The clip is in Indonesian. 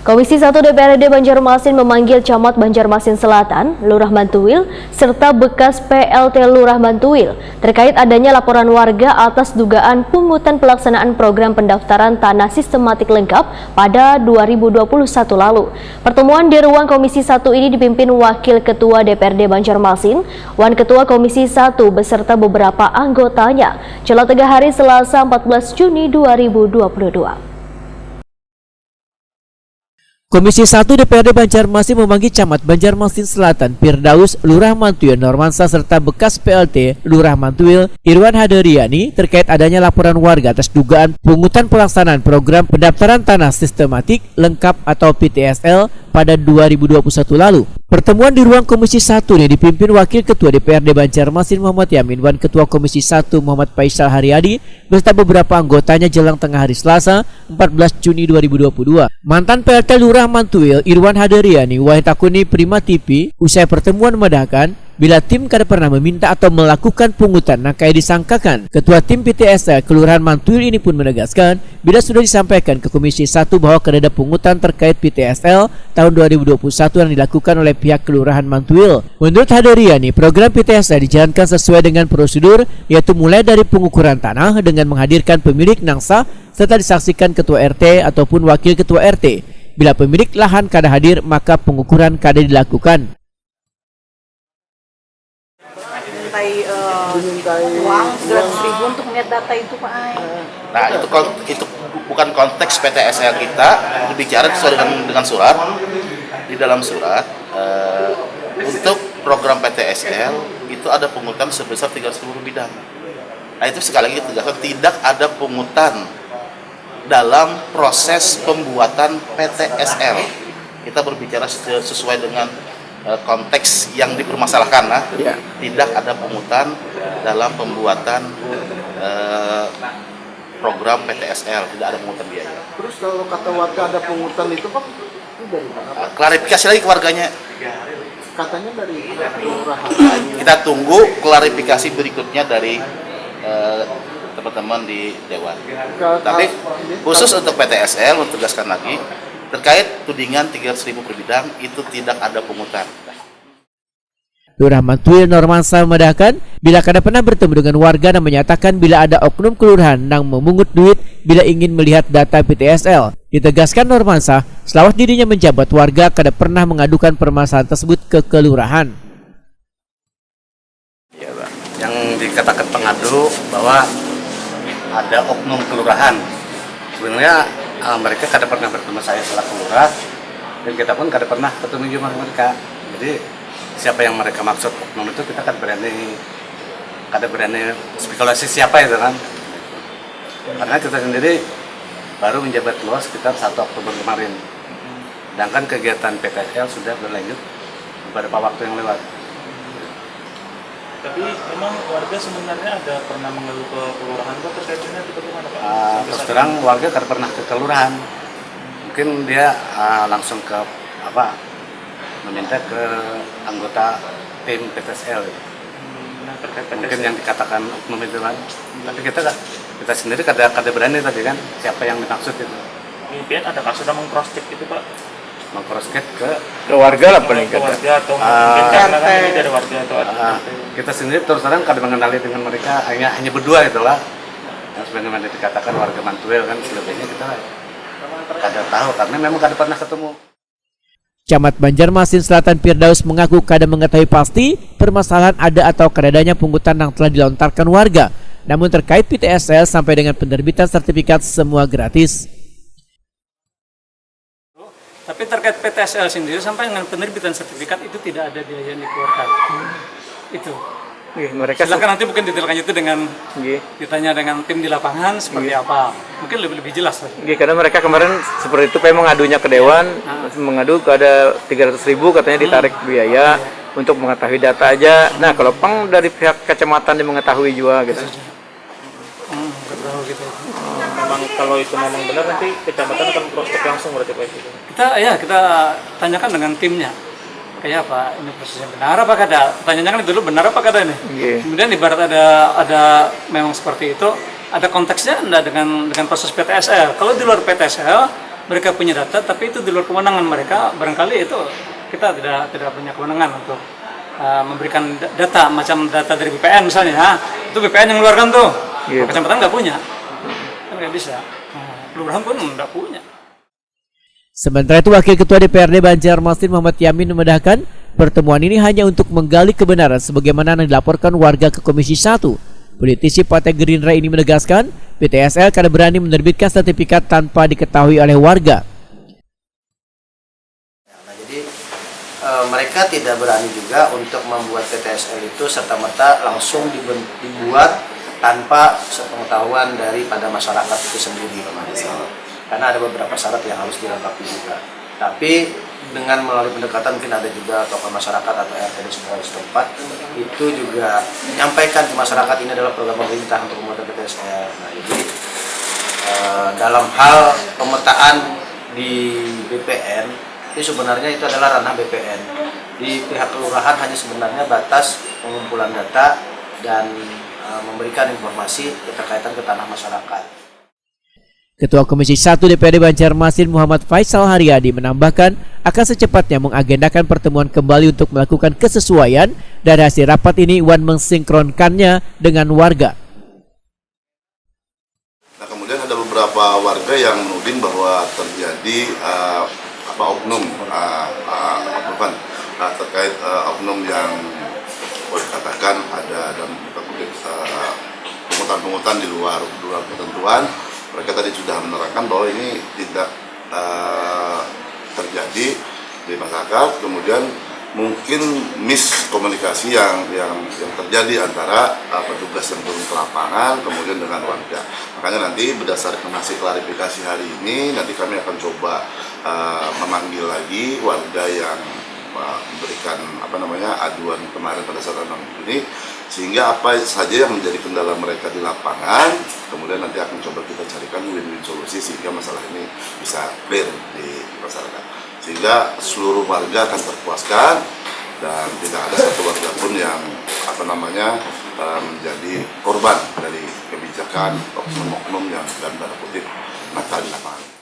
Komisi 1 DPRD Banjarmasin memanggil Camat Banjarmasin Selatan, Lurah Mantuil, serta bekas PLT Lurah Mantuil terkait adanya laporan warga atas dugaan pungutan pelaksanaan program pendaftaran tanah sistematik lengkap pada 2021 lalu. Pertemuan di ruang Komisi 1 ini dipimpin Wakil Ketua DPRD Banjarmasin, Wan Ketua Komisi 1 beserta beberapa anggotanya. Jelang tengah hari Selasa 14 Juni 2022. Komisi 1 DPRD Banjarmasin memanggil Camat Banjarmasin Selatan Firdaus Lurah Mantuil Normansa serta bekas PLT Lurah Mantuil Irwan Haderiani terkait adanya laporan warga atas dugaan pungutan pelaksanaan program pendaftaran tanah sistematik lengkap atau PTSL pada 2021 lalu. Pertemuan di ruang Komisi 1 ini dipimpin Wakil Ketua DPRD Banjarmasin Muhammad Yamin, Wan Ketua Komisi 1 Muhammad Faisal Haryadi beserta beberapa anggotanya jelang tengah hari Selasa 14 Juni 2022. Mantan PLT Lurah Mantuil Irwan Haderiani Wahitakuni Prima TV usai pertemuan memedahkan bila tim kada pernah meminta atau melakukan pungutan nangkai disangkakan. Ketua tim PTSL Kelurahan Mantuil ini pun menegaskan bila sudah disampaikan ke Komisi 1 bahwa kada ada pungutan terkait PTSL tahun 2021 yang dilakukan oleh pihak Kelurahan Mantuil. Menurut Haderiani, program PTSL dijalankan sesuai dengan prosedur, yaitu mulai dari pengukuran tanah dengan menghadirkan pemilik nangsa serta disaksikan Ketua RT ataupun Wakil Ketua RT. Bila pemilik lahan kada hadir, maka pengukuran kada dilakukan. Dimintai uang 100.000 untuk melihat data itu, Pak. Nah, itu bukan konteks PTSL kita, berbicara sesuai dengan surat. Di dalam surat untuk program PTSL itu ada pungutan sebesar 300.000 bidang. Nah, itu sekali lagi tegaskan tidak ada pungutan dalam proses pembuatan PTSL. Kita berbicara sesuai dengan konteks yang dipermasalahkan, tidak ada pungutan dalam pembuatan program PTSL, tidak ada pungutan biaya. Terus kalau kata warga ada pungutan itu Pak, itu dari mana? Klarifikasi lagi ke warganya. Katanya dari kelurahan. Kita tunggu klarifikasi berikutnya dari teman-teman di Dewan. Tapi khusus untuk PTSL, untuk tegaskan lagi, terkait tudingan 300.000 per bidang itu tidak ada pungutan. Lurah Mantuil Normansa memedahkan bila kada pernah bertemu dengan warga dan menyatakan bila ada oknum kelurahan yang memungut duit bila ingin melihat data PTSL. Ditegaskan Normansa, selawat dirinya menjabat warga kada pernah mengadukan permasalahan tersebut ke kelurahan. Ya, Pak. Yang dikatakan pengadu bahwa ada oknum kelurahan. Sebenarnya mereka kada pernah bertemu saya selaku lurah dan kita pun kada pernah ketemu juga mereka. Jadi siapa yang mereka maksud oknum itu kita kada berani spekulasi siapa itu kan. Karena kita sendiri baru menjabat luas sekitar 1 Oktober kemarin. Sedangkan kegiatan PTSL sudah berlanjut beberapa waktu yang lewat. Tapi emang warga sebenarnya ada pernah mengeluh ke kelurahan Pak terkait ini atau bagaimana Pak? Terus terang warga kada pernah ke kelurahan. Mungkin dia langsung ke meminta ke anggota tim PTSL. Nah, terkait Mungkin yang dikatakan oknum itu kan. Tapi kita sendiri kada berani tadi kan siapa yang dimaksud itu. Mungkin ada kasus yang meng-cross-check itu Pak. Meng-cross-check ke warga lah paling ke warga atau mungkin karena kan ini dari warga atau kita sendiri terus terang kada mengenali dengan mereka, hanya berdua itulah. Yang sebagaimana dikatakan warga Mantuil kan, selebihnya kita kada tahu karena memang kada pernah ketemu. Camat Banjarmasin Selatan Firdaus mengaku kada mengetahui pasti permasalahan ada atau kadadanya pungutan yang telah dilontarkan warga. Namun terkait PTSL sampai dengan penerbitan sertifikat semua gratis. Tapi terkait PTSL sendiri sampai dengan penerbitan sertifikat itu tidak ada biaya yang dikeluarkan. Itu. Mereka silakan nanti mungkin detailkan itu dengan ditanya dengan tim di lapangan seperti apa. Mungkin lebih jelas. Karena mereka kemarin seperti itu memang ngadunya ke Dewan, mengadu ada 300.000 katanya ditarik biaya untuk mengetahui data aja. Nah kalau pang dari pihak kecamatan dia mengetahui juga gitu. gitu. Memang kalau itu memang benar nanti kecamatan akan prospek langsung berarti Pak itu. Kita tanyakan dengan timnya. Kayak apa ini prosesnya benar apa kada? Pertanyaannya kan dulu benar apa kada ini? Kemudian ibarat ada memang seperti itu, ada konteksnya enggak dengan proses PTSL. Kalau di luar PTSL mereka punya data, tapi itu di luar kewenangan mereka. Barangkali itu kita tidak punya kewenangan untuk memberikan data, macam data dari BPN misalnya. Nah, itu BPN yang mengeluarkan tuh. Kecamatan nggak punya, kan nggak bisa. Kelurahan pun nggak punya. Sementara itu, Wakil Ketua DPRD Banjarmasin Muhammad Yamin memedahkan pertemuan ini hanya untuk menggali kebenaran sebagaimana yang dilaporkan warga ke Komisi 1. Politisi Partai Gerindra ini menegaskan PTSL kada berani menerbitkan sertifikat tanpa diketahui oleh warga. Nah, jadi mereka tidak berani juga untuk membuat PTSL itu serta-merta langsung dibuat tanpa sepengetahuan daripada masyarakat itu sendiri. Karena ada beberapa syarat yang harus dilengkapi juga. Tapi dengan melalui pendekatan mungkin ada juga tokoh masyarakat atau RT di setempat itu juga menyampaikan ke masyarakat ini adalah program pemerintah untuk membuat PTSL. Nah, jadi dalam hal pemetaan di BPN itu sebenarnya itu adalah ranah BPN. Di pihak kelurahan hanya sebenarnya batas pengumpulan data dan memberikan informasi berkaitan ke tanah masyarakat. Ketua Komisi 1 DPRD Banjarmasin Muhammad Faisal Haryadi menambahkan akan secepatnya mengagendakan pertemuan kembali untuk melakukan kesesuaian dari hasil rapat ini Iwan mensinkronkannya dengan warga. Nah, kemudian ada beberapa warga yang menuding bahwa terjadi oknum terkait oknum yang boleh katakan ada dan pungutan-pungutan di luar ketentuan. Mereka tadi sudah menerangkan bahwa ini tidak terjadi di masyarakat, kemudian mungkin miskomunikasi yang terjadi antara petugas yang turun ke lapangan kemudian dengan warga. Makanya nanti berdasarkan hasil klarifikasi hari ini, nanti kami akan coba memanggil lagi warga yang memberikan aduan kemarin pada saat 6 Juni, sehingga apa saja yang menjadi kendala mereka di lapangan kemudian nanti akan coba kita carikan win-win solusi sehingga masalah ini bisa clear di masyarakat, sehingga seluruh warga akan terpuaskan dan tidak ada satu warga pun yang menjadi korban dari kebijakan oknum-oknum yang dalam tanda kutip nakal di lapangan.